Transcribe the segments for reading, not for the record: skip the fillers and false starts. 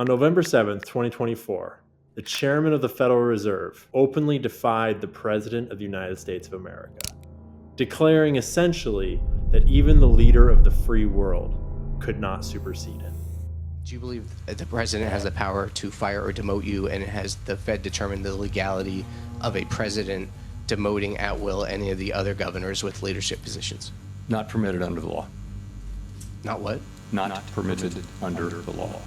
On November 7th, 2024, the chairman of the Federal Reserve openly defied the President of the United States of America, declaring essentially that even the leader of the free world could not supersede him. Do you believe that the president has the power to fire or demote you, and has the Fed determined the legality of a president demoting at will any of the other governors with leadership positions? Not permitted under the law. Not what? Not permitted under the law.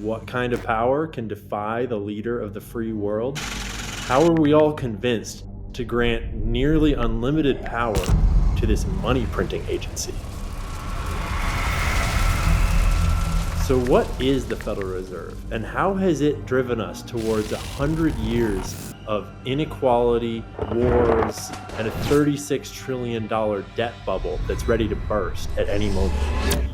What kind of power can defy the leader of the free world? How are we all convinced to grant nearly unlimited power to this money printing agency? So what is the Federal Reserve, and how has it driven us towards 100 years of inequality, wars, and a $36 trillion debt bubble that's ready to burst at any moment?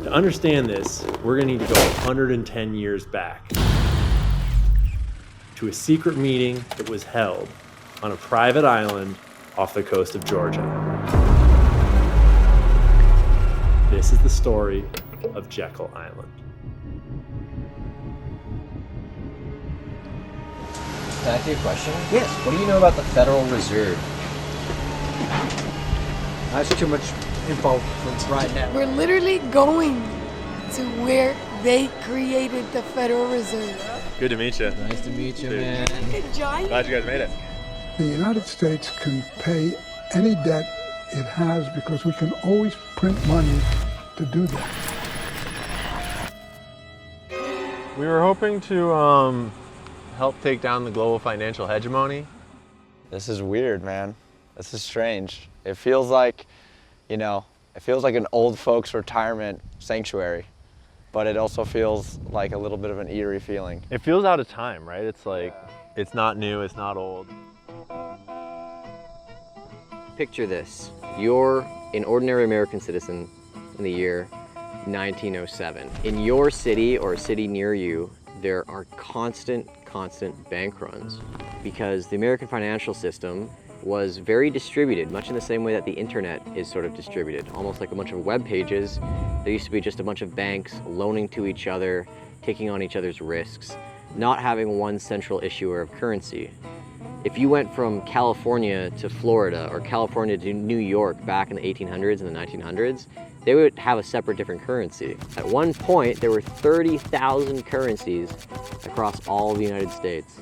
To understand this, we're going to need to go 110 years back to a secret meeting that was held on a private island off the coast of Georgia. This is the story of Jekyll Island. Can I ask you a question? Yes. What do you know about the Federal Reserve? That's too much info for right now. We're literally going to where they created the Federal Reserve. Good to meet you. Nice to meet you, man. Glad you guys made it. The United States can pay any debt it has because we can always print money to do that. We were hoping to help take down the global financial hegemony. This is weird, man. This is strange. It feels like, it feels like an old folks retirement sanctuary, but it also feels like a little bit of an eerie feeling. It feels out of time, right? It's like, it's not new, it's not old. Picture this. You're an ordinary American citizen in the year 1907. In your city or a city near you, there are constant bank runs because the American financial system was very distributed, much in the same way that the internet is sort of distributed, almost like a bunch of web pages. There used to be just a bunch of banks loaning to each other, taking on each other's risks, not having one central issuer of currency. If you went from California to Florida or California to New York back in the 1800s and the 1900s, they would have a separate different currency. At one point, there were 30,000 currencies across all of the United States.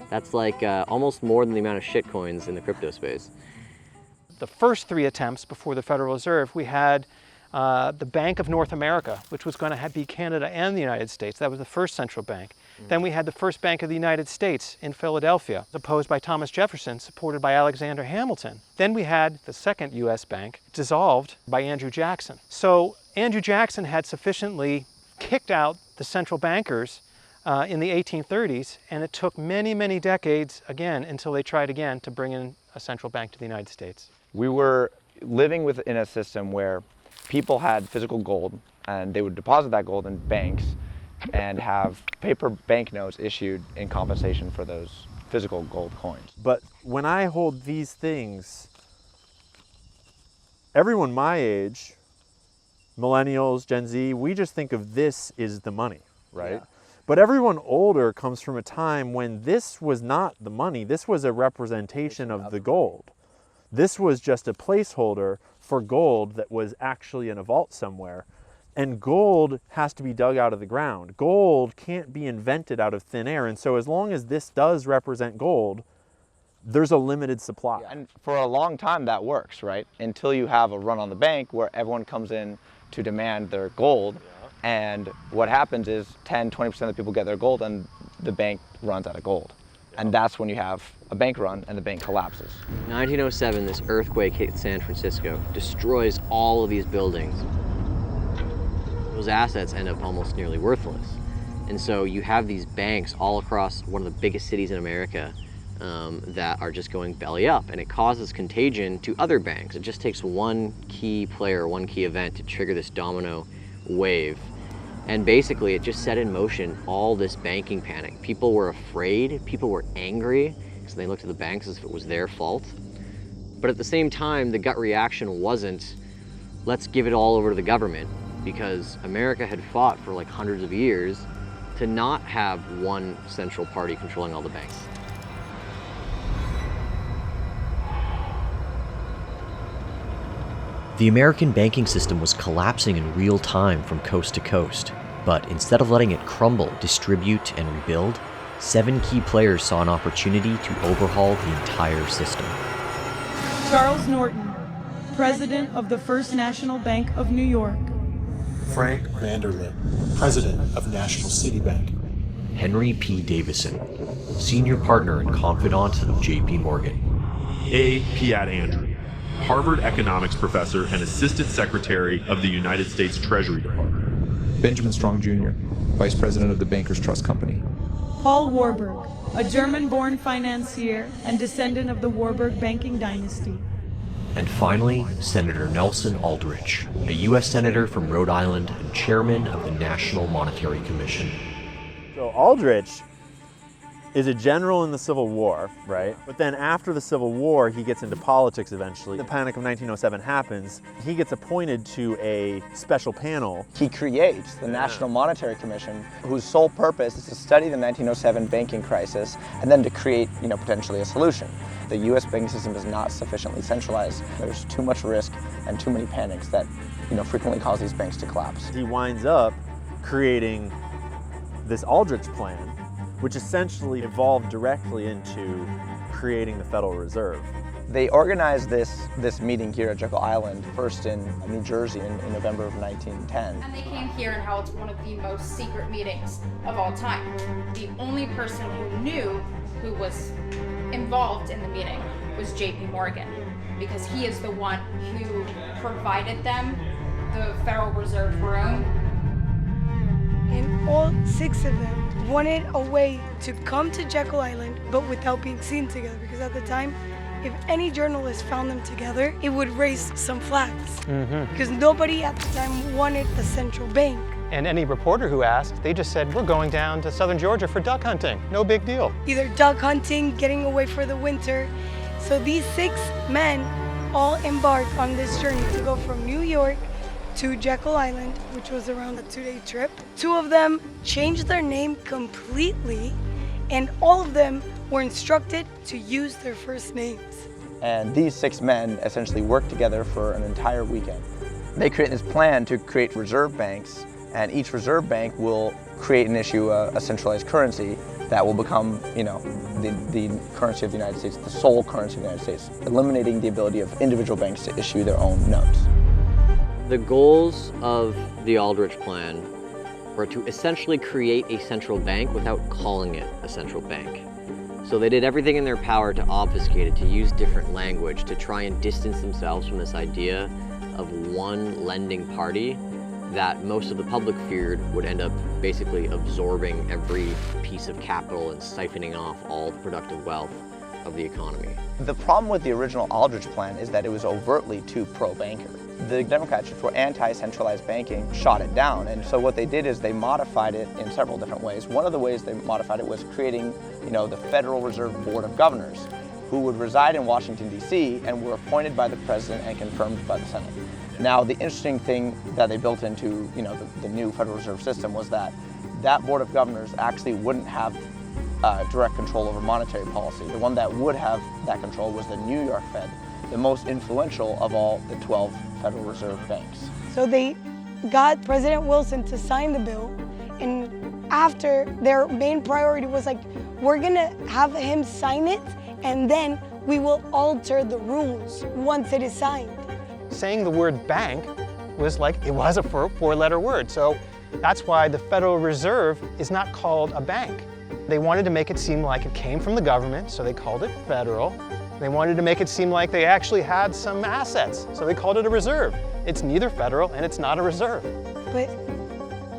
That's like almost more than the amount of shitcoins in the crypto space. The first three attempts before the Federal Reserve, we had the Bank of North America, which was going to be Canada and the United States. That was the first central bank. Then we had the first Bank of the United States in Philadelphia, opposed by Thomas Jefferson, supported by Alexander Hamilton. Then we had the second U.S. bank, dissolved by Andrew Jackson. So Andrew Jackson had sufficiently kicked out the central bankers in the 1830s, and it took many decades again until they tried again to bring in a central bank to the United States. We were living within a system where people had physical gold and they would deposit that gold in banks and have paper banknotes issued in compensation for those physical gold coins. But when I hold these things, everyone my age, millennials, Gen Z, we just think of this is the money, right? Yeah. But everyone older comes from a time when this was not the money. This was a representation of the gold. This was just a placeholder for gold that was actually in a vault somewhere. And gold has to be dug out of the ground. Gold can't be invented out of thin air. And so as long as this does represent gold, there's a limited supply. And for a long time that works, right? Until you have a run on the bank where everyone comes in to demand their gold. And what happens is 10-20% of the people get their gold and the bank runs out of gold. And that's when you have a bank run and the bank collapses. 1907, this earthquake hit San Francisco, destroys all of these buildings. Those assets end up almost nearly worthless. And so you have these banks all across one of the biggest cities in America that are just going belly up, and it causes contagion to other banks. It just takes one key player, one key event to trigger this domino wave. And basically it just set in motion all this banking panic. People were afraid, people were angry, because they looked at the banks as if it was their fault. But at the same time, the gut reaction wasn't, let's give it all over to the government, because America had fought for like hundreds of years to not have one central party controlling all the banks. The American banking system was collapsing in real time from coast to coast, but instead of letting it crumble, distribute, and rebuild, 7 key players saw an opportunity to overhaul the entire system. Charles Norton, President of the First National Bank of New York. Frank Vanderlip, President of National City Bank. Henry P. Davison, Senior Partner and Confidant of J.P. Morgan. A. Piat Andrew, Harvard Economics Professor and Assistant Secretary of the United States Treasury Department. Benjamin Strong Jr., Vice President of the Bankers Trust Company. Paul Warburg, a German-born financier and descendant of the Warburg banking dynasty. And finally, Senator Nelson Aldrich, a U.S. Senator from Rhode Island and Chairman of the National Monetary Commission. So Aldrich is a general in the Civil War, right? But then after the Civil War, he gets into politics eventually. The Panic of 1907 happens. He gets appointed to a special panel. He creates the National Monetary Commission, whose sole purpose is to study the 1907 banking crisis and then to create, potentially a solution. The U.S. banking system is not sufficiently centralized. There's too much risk and too many panics that, frequently cause these banks to collapse. He winds up creating this Aldrich plan, which essentially evolved directly into creating the Federal Reserve. They organized this meeting here at Jekyll Island, first in New Jersey in November of 1910. And they came here and held one of the most secret meetings of all time. The only person who knew who was involved in the meeting was J.P. Morgan, because he is the one who provided them the Federal Reserve room. And all 6 of them wanted a way to come to Jekyll Island, but without being seen together, because at the time, if any journalist found them together, it would raise some flags. Because nobody at the time wanted a central bank. And any reporter who asked, they just said, we're going down to southern Georgia for duck hunting. No big deal. Either duck hunting, getting away for the winter. So these 6 men all embarked on this journey to go from New York to Jekyll Island, which was around a 2-day trip. 2 of them changed their name completely, and all of them were instructed to use their first names. And these 6 men essentially worked together for an entire weekend. They create this plan to create reserve banks, and each reserve bank will create and issue a centralized currency that will become, the currency of the United States, the sole currency of the United States, eliminating the ability of individual banks to issue their own notes. The goals of the Aldrich Plan were to essentially create a central bank without calling it a central bank. So they did everything in their power to obfuscate it, to use different language, to try and distance themselves from this idea of one lending party that most of the public feared would end up basically absorbing every piece of capital and siphoning off all the productive wealth of the economy. The problem with the original Aldrich Plan is that it was overtly too pro-banker. The Democrats, which were anti-centralized banking, shot it down. And so what they did is they modified it in several different ways. One of the ways they modified it was creating, the Federal Reserve Board of Governors, who would reside in Washington, D.C., and were appointed by the President and confirmed by the Senate. Now, the interesting thing that they built into, the new Federal Reserve System was that Board of Governors actually wouldn't have direct control over monetary policy. The one that would have that control was the New York Fed, the most influential of all the 12 Federal Reserve banks. So they got President Wilson to sign the bill, and after, their main priority was we're gonna have him sign it, and then we will alter the rules once it is signed. Saying the word bank was it was a 4-letter word. So that's why the Federal Reserve is not called a bank. They wanted to make it seem like it came from the government, so they called it federal. They wanted to make it seem like they actually had some assets, so they called it a reserve. It's neither federal and it's not a reserve. But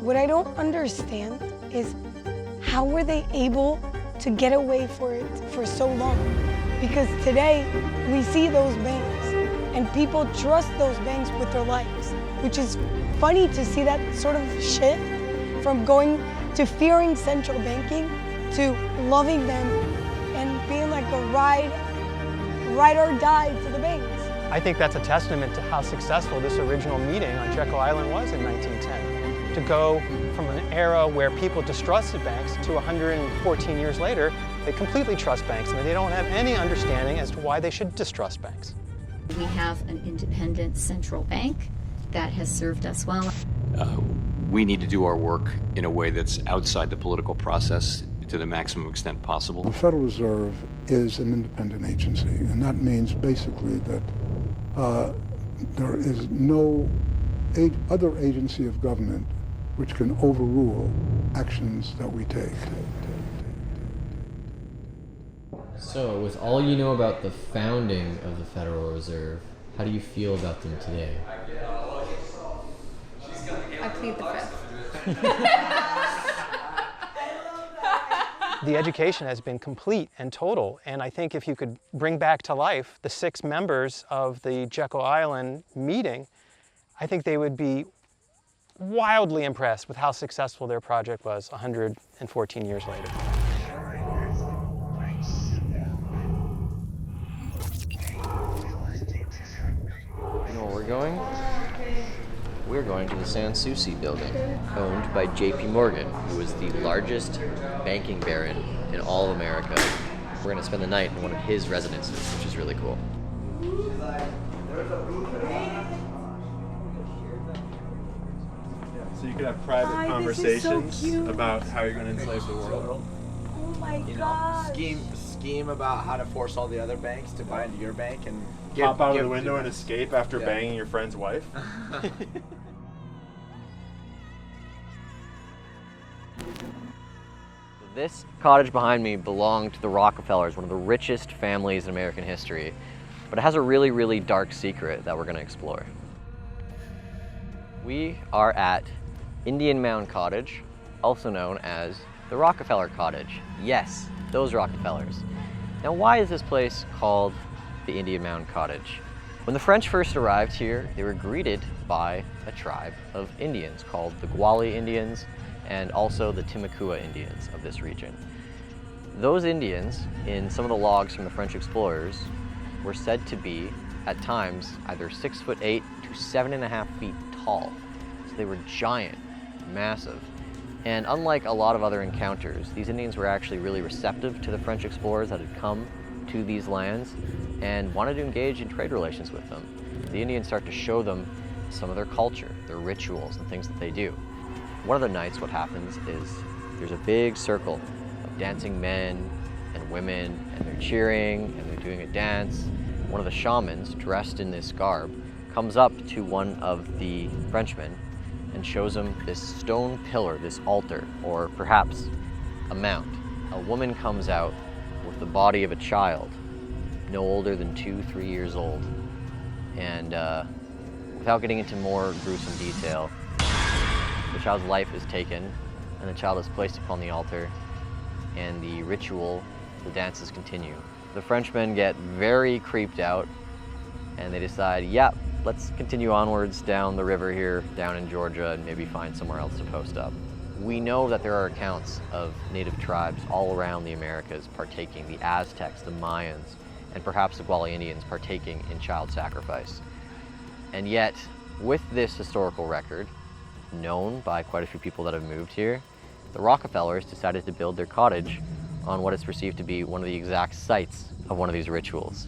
what I don't understand is how were they able to get away for it for so long? Because today we see those banks and people trust those banks with their lives, which is funny to see that sort of shift from going to fearing central banking to loving them and being like a ride or die to the banks. I think that's a testament to how successful this original meeting on Jekyll Island was in 1910. to go from an era where people distrusted banks to 114 years later, they completely trust banks, and they don't have any understanding as to why they should distrust banks. We have an independent central bank that has served us well. We need to do our work in a way that's outside the political process to the maximum extent possible. The Federal Reserve is an independent agency, and that means basically that there is no other agency of government which can overrule actions that we take. So, with all you know about the founding of the Federal Reserve, how do you feel about them today? I plead the fifth. The education has been complete and total, and I think if you could bring back to life the 6 members of the Jekyll Island meeting, I think they would be wildly impressed with how successful their project was 114 years later. You know where we're going? We're going to the Santos building, owned by J.P. Morgan, who was the largest banking baron in all of America. We're going to spend the night in one of his residences, which is really cool. So you could have private conversations so about how you're going to enslave the world. Oh my You know, God. scheme about how to force all the other banks to buy into your bank and Hop out of the window and escape after Yeah. banging your friend's wife. This cottage behind me belonged to the Rockefellers, one of the richest families in American history, but it has a really, really dark secret that we're going to explore. We are at Indian Mound Cottage, also known as the Rockefeller Cottage. Yes, those Rockefellers. Now, why is this place called the Indian Mound Cottage? When the French first arrived here, they were greeted by a tribe of Indians called the Gwali Indians and also the Timucua Indians of this region. Those Indians, in some of the logs from the French explorers, were said to be, at times, either 6'8" to 7.5 feet tall. So they were giant, massive. And unlike a lot of other encounters, these Indians were actually really receptive to the French explorers that had come to these lands and wanted to engage in trade relations with them. The Indians start to show them some of their culture, their rituals, and things that they do. One of the nights, what happens is there's a big circle of dancing men and women, and they're cheering and they're doing a dance. One of the shamans, dressed in this garb, comes up to one of the Frenchmen and shows him this stone pillar, this altar, or perhaps a mount. A woman comes out with the body of a child, no older than 2-3 years old. And without getting into more gruesome detail, the child's life is taken, and the child is placed upon the altar, and the ritual, the dances continue. The Frenchmen get very creeped out, and they decide, yeah, let's continue onwards down the river here, down in Georgia, and maybe find somewhere else to post up. We know that there are accounts of native tribes all around the Americas partaking, the Aztecs, the Mayans, and perhaps the Gwali Indians partaking in child sacrifice. And yet, with this historical record, known by quite a few people that have moved here, the Rockefellers decided to build their cottage on what is perceived to be one of the exact sites of one of these rituals.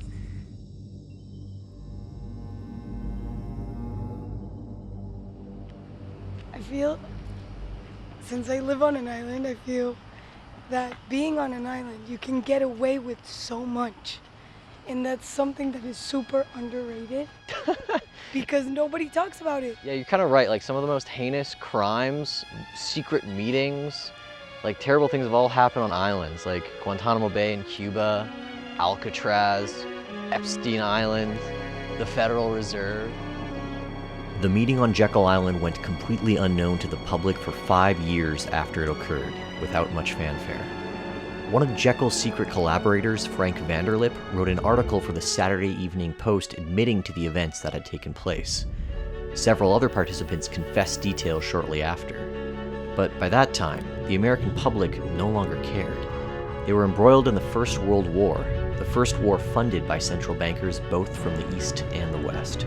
I feel, since I live on an island, I feel that being on an island, you can get away with so much. And that's something that is super underrated because nobody talks about it. Yeah, you're kind of right. Like some of the most heinous crimes, secret meetings, like terrible things have all happened on islands, like Guantanamo Bay in Cuba, Alcatraz, Epstein Island, the Federal Reserve. The meeting on Jekyll Island went completely unknown to the public for 5 years after it occurred, without much fanfare. One of Jekyll's secret collaborators, Frank Vanderlip, wrote an article for the Saturday Evening Post admitting to the events that had taken place. Several other participants confessed details shortly after. But by that time, the American public no longer cared. They were embroiled in the First World War, the first war funded by central bankers both from the East and the West,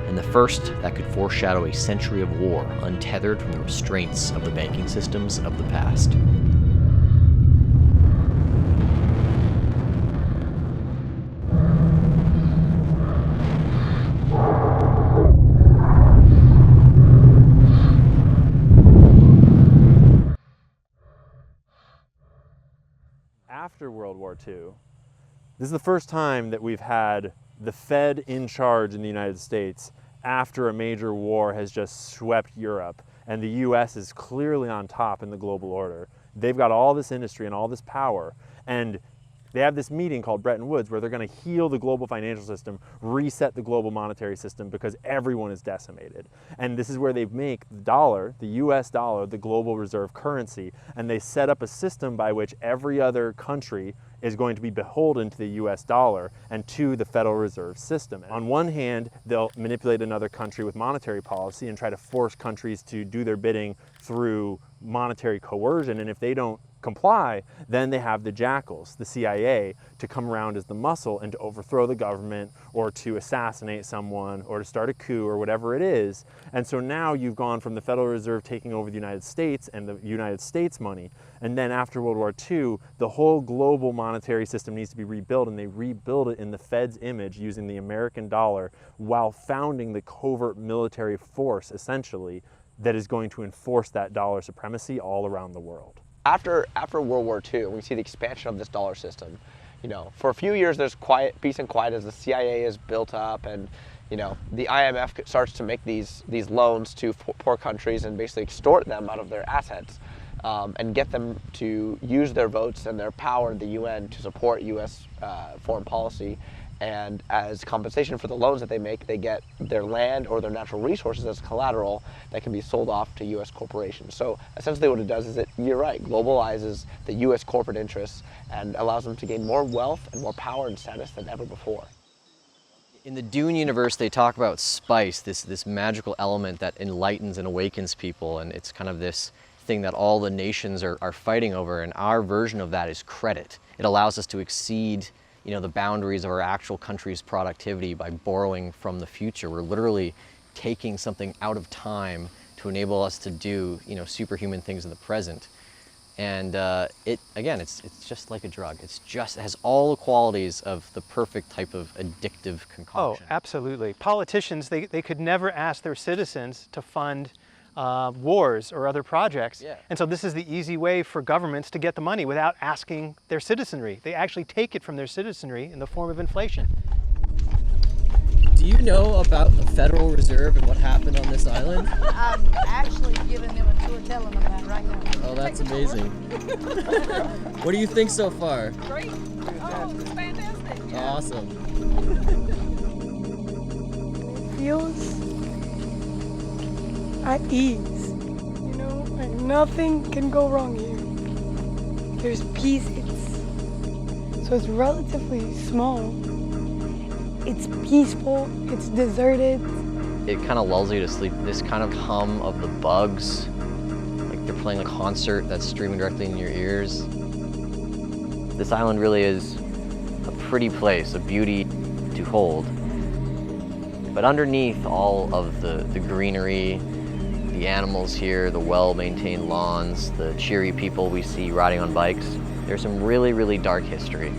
and the first that could foreshadow a century of war untethered from the restraints of the banking systems of the past. After World War II, this is the first time that we've had the Fed in charge in the United States after a major war has just swept Europe, and the US is clearly on top in the global order. They've got all this industry and all this power, and they have this meeting called Bretton Woods where they're going to heal the global financial system, reset the global monetary system because everyone is decimated. And this is where they make the dollar, the US dollar, the global reserve currency, and they set up a system by which every other country is going to be beholden to the US dollar and to the Federal Reserve System. On one hand, they'll manipulate another country with monetary policy and try to force countries to do their bidding through monetary coercion, and if they don't comply, then they have the jackals, the CIA, to come around as the muscle and to overthrow the government or to assassinate someone or to start a coup or whatever it is. And so now you've gone from the Federal Reserve taking over the United States and the United States money, and then after World War II, the whole global monetary system needs to be rebuilt, and they rebuild it in the Fed's image using the American dollar while founding the covert military force, essentially, that is going to enforce that dollar supremacy all around the world. After World War II, we see the expansion of this dollar system. You know, for a few years there's peace and quiet as the CIA is built up, and you know, the IMF starts to make these loans to poor countries and basically extort them out of their assets, and get them to use their votes and their power in the UN to support U.S. Foreign policy. And as compensation for the loans that they make, they get their land or their natural resources as collateral that can be sold off to U.S. corporations. So essentially what it does is you're right, globalizes the U.S. corporate interests and allows them to gain more wealth and more power and status than ever before. In the Dune universe, they talk about spice, this magical element that enlightens and awakens people, and it's kind of this thing that all the nations are fighting over, and our version of that is credit. It allows us to exceed the boundaries of our actual country's productivity by borrowing from the future. We're literally taking something out of time to enable us to do, superhuman things in the present. And it's just like a drug. It has all the qualities of the perfect type of addictive concoction. Oh, absolutely. Politicians, they could never ask their citizens to fund wars or other projects. Yeah. And so this is the easy way for governments to get the money without asking their citizenry. They actually take it from their citizenry in the form of inflation. Do you know about the Federal Reserve and what happened on this island? I'm actually giving them a tour, telling them that right now. Oh, that's amazing. What do you think so far? Great. Oh, it's fantastic. Yeah. Awesome. It feels at ease, like nothing can go wrong here. There's peace, it's relatively small. It's peaceful, it's deserted. It kind of lulls you to sleep. This kind of hum of the bugs, like they're playing a concert that's streaming directly in your ears. This island really is a pretty place, a beauty to hold. But underneath all of the greenery, the animals here, the well-maintained lawns, the cheery people we see riding on bikes, there's some really, really dark history.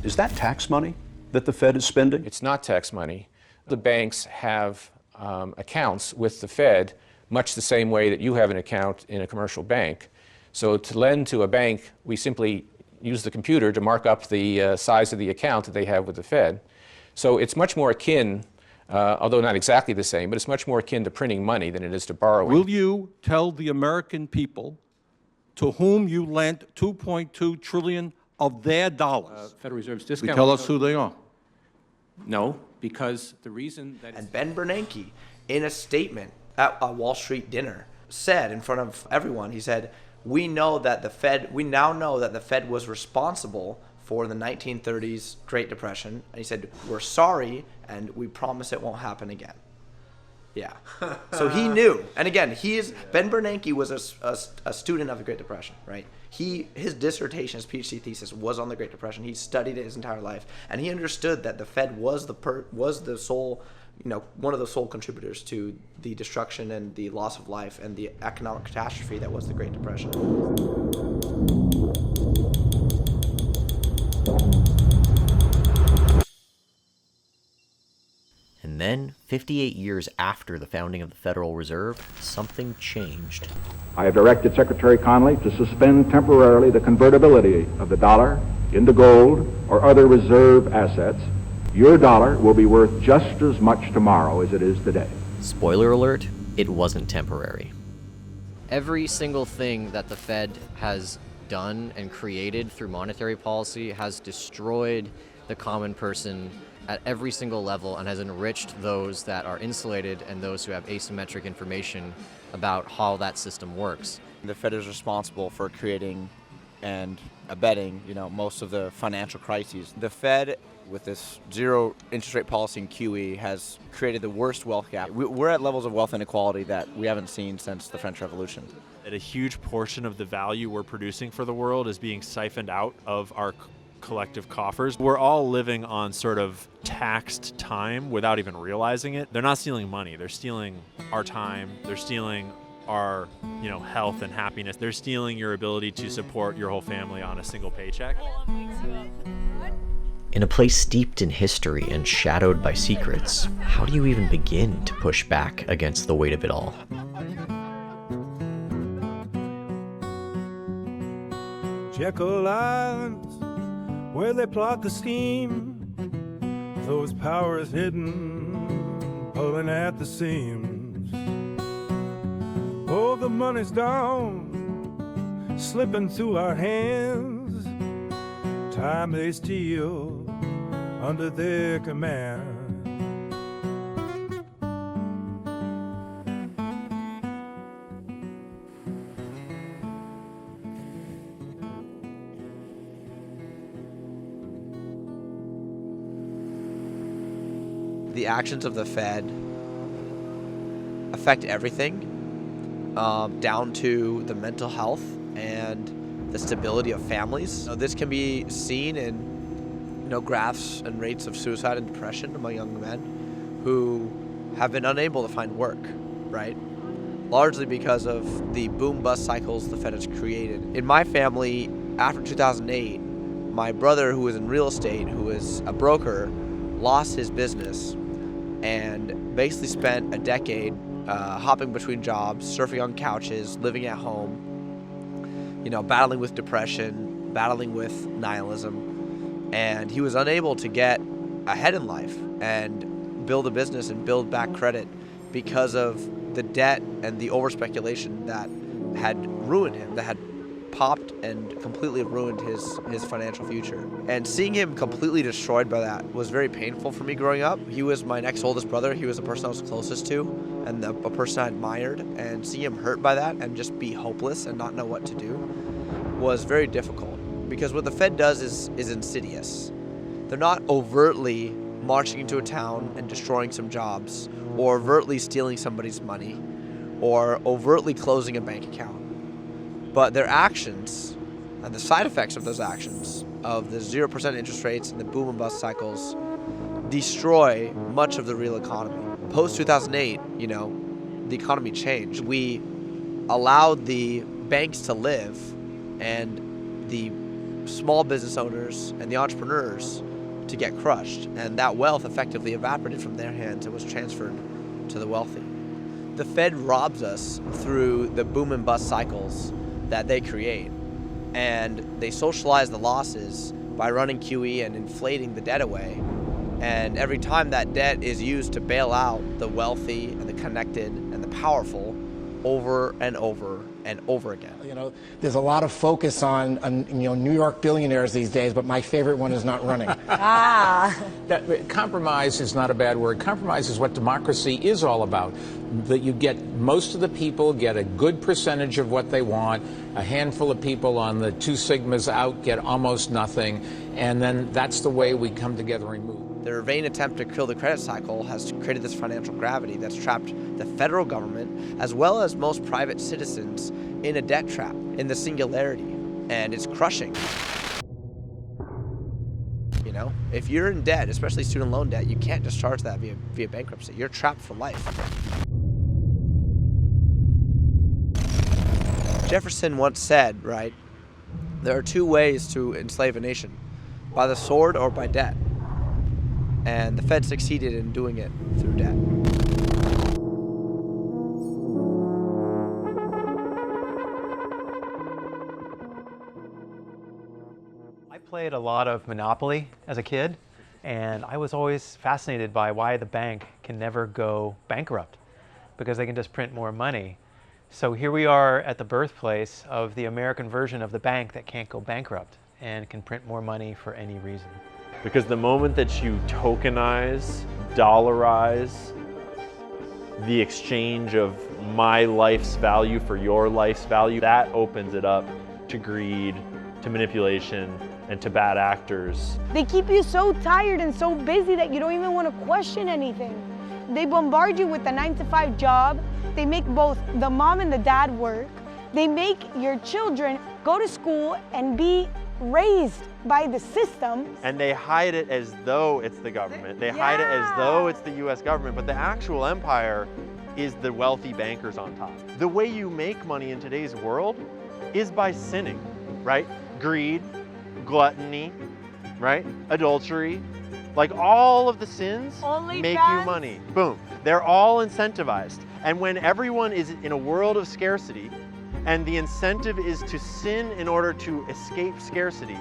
Is that tax money that the Fed is spending? It's not tax money. The banks have accounts with the Fed much the same way that you have an account in a commercial bank. So to lend to a bank, we simply use the computer to mark up the size of the account that they have with the Fed. So it's much more akin, although not exactly the same, but it's much more akin to printing money than it is to borrowing. Will you tell the American people to whom you lent $2.2 trillion of their dollars? Federal Reserve's discount. Tell us who they are. No, because the reason that... And Ben Bernanke, in a statement at a Wall Street dinner, said in front of everyone, he said, we now know that the Fed was responsible for the 1930s Great Depression, and he said, "We're sorry, and we promise it won't happen again." Yeah. So he knew. And again, Ben Bernanke was a student of the Great Depression, right? His dissertation, his PhD thesis was on the Great Depression. He studied it his entire life, and he understood that the Fed was the sole, one of the sole contributors to the destruction and the loss of life and the economic catastrophe that was the Great Depression. And then, 58 years after the founding of the Federal Reserve, something changed. I have directed Secretary Connally to suspend temporarily the convertibility of the dollar into gold or other reserve assets. Your dollar will be worth just as much tomorrow as it is today. Spoiler alert, it wasn't temporary. Every single thing that the Fed has done and created through monetary policy has destroyed the common person at every single level and has enriched those that are insulated and those who have asymmetric information about how that system works. The Fed is responsible for creating and abetting, most of the financial crises. The Fed, with this zero interest rate policy in QE, has created the worst wealth gap. We're at levels of wealth inequality that we haven't seen since the French Revolution. That a huge portion of the value we're producing for the world is being siphoned out of our collective coffers. We're all living on sort of taxed time without even realizing it. They're not stealing money. They're stealing our time. They're stealing our, health and happiness. They're stealing your ability to support your whole family on a single paycheck. In a place steeped in history and shadowed by secrets, how do you even begin to push back against the weight of it all? Jekyll Island, where they plot the scheme, those powers hidden, pulling at the seams. Oh, the money's down, slipping through our hands, time they steal under their command. The actions of the Fed affect everything, down to the mental health and the stability of families. This can be seen in graphs and rates of suicide and depression among young men who have been unable to find work, right? Largely because of the boom-bust cycles the Fed has created. In my family, after 2008, my brother, who was in real estate, who was a broker, lost his business and basically spent a decade hopping between jobs, surfing on couches, living at home, battling with depression, battling with nihilism. And he was unable to get ahead in life and build a business and build back credit because of the debt and the over-speculation that had ruined him, that had popped and completely ruined his financial future. And seeing him completely destroyed by that was very painful for me growing up. He was my next oldest brother. He was the person I was closest to and a person I admired. And seeing him hurt by that and just be hopeless and not know what to do was very difficult. Because what the Fed does is insidious. They're not overtly marching into a town and destroying some jobs, or overtly stealing somebody's money, or overtly closing a bank account. But their actions and the side effects of those actions, of the 0% interest rates and the boom and bust cycles, destroy much of the real economy. Post-2008, the economy changed. We allowed the banks to live, and the small business owners and the entrepreneurs to get crushed. And that wealth effectively evaporated from their hands and was transferred to the wealthy. The Fed robs us through the boom and bust cycles that they create, and they socialize the losses by running QE and inflating the debt away. And every time that debt is used to bail out the wealthy and the connected and the powerful, over and over and over again. You know, there's a lot of focus on New York billionaires these days, but my favorite one is not running. Compromise is not a bad word. Compromise is what democracy is all about. That you get most of the people get a good percentage of what they want. A handful of people on the two sigmas out get almost nothing, and then that's the way we come together and move. Their vain attempt to kill the credit cycle has created this financial gravity that's trapped the federal government, as well as most private citizens, in a debt trap, in the singularity, and it's crushing. You know, if you're in debt, especially student loan debt, you can't discharge that via bankruptcy. You're trapped for life. Jefferson once said, right, there are two ways to enslave a nation, by the sword or by debt. And the Fed succeeded in doing it through debt. I played a lot of Monopoly as a kid, and I was always fascinated by why the bank can never go bankrupt, because they can just print more money. So here we are at the birthplace of the American version of the bank that can't go bankrupt and can print more money for any reason. Because the moment that you tokenize, dollarize the exchange of my life's value for your life's value, that opens it up to greed, to manipulation, and to bad actors. They keep you so tired and so busy that you don't even want to question anything. They bombard you with a 9-to-5 job. They make both the mom and the dad work. They make your children go to school and be raised by the system. And they hide it as though it's the government. They hide it as though it's the US government, but the actual empire is the wealthy bankers on top. The way you make money in today's world is by sinning, right? Greed, gluttony, right? Adultery, like all of the sins make you money. Boom, they're all incentivized. And when everyone is in a world of scarcity, and the incentive is to sin in order to escape scarcity,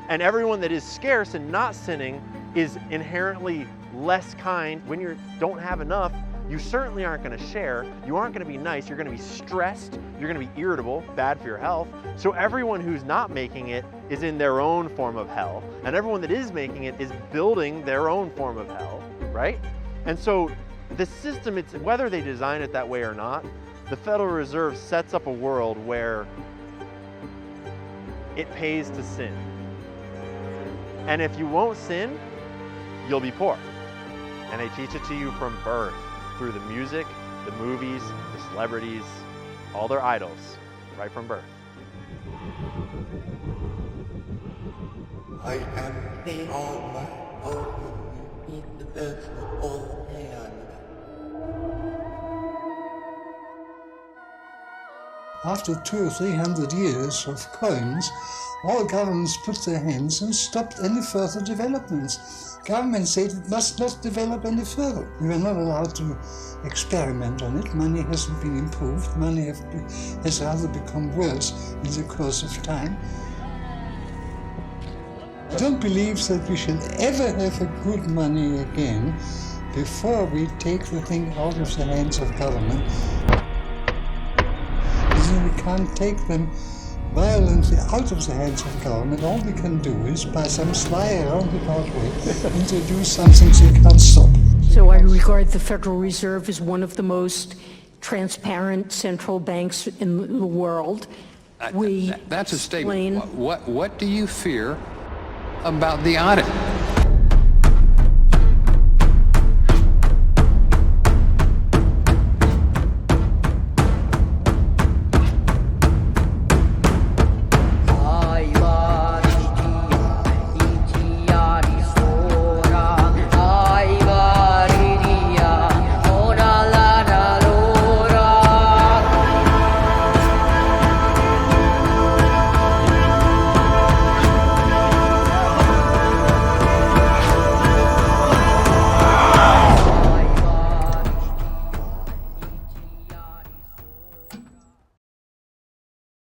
and everyone that is scarce and not sinning is inherently less kind. When you don't have enough, you certainly aren't going to share, you aren't going to be nice, you're going to be stressed, you're going to be irritable, bad for your health. So everyone who's not making it is in their own form of hell, and everyone that is making it is building their own form of hell, right? And so the system, it's whether they design it that way or not, the Federal Reserve sets up a world where it pays to sin. And if you won't sin, you'll be poor. And they teach it to you from birth, through the music, the movies, the celebrities, all their idols, right from birth. I am the Almighty, invisible hand. After 200 or 300 years of coins, all governments put their hands and stopped any further developments. Governments said it must not develop any further. We were not allowed to experiment on it. Money hasn't been improved. Money has rather become worse in the course of time. I don't believe that we should ever have a good money again before we take the thing out of the hands of government. We can't take them violently out of the hands of government. All we can do is, by some sly roundabout way, introduce something they can't stop. So I regard the Federal Reserve as one of the most transparent central banks in the world. That's a statement. What do you fear about the audit?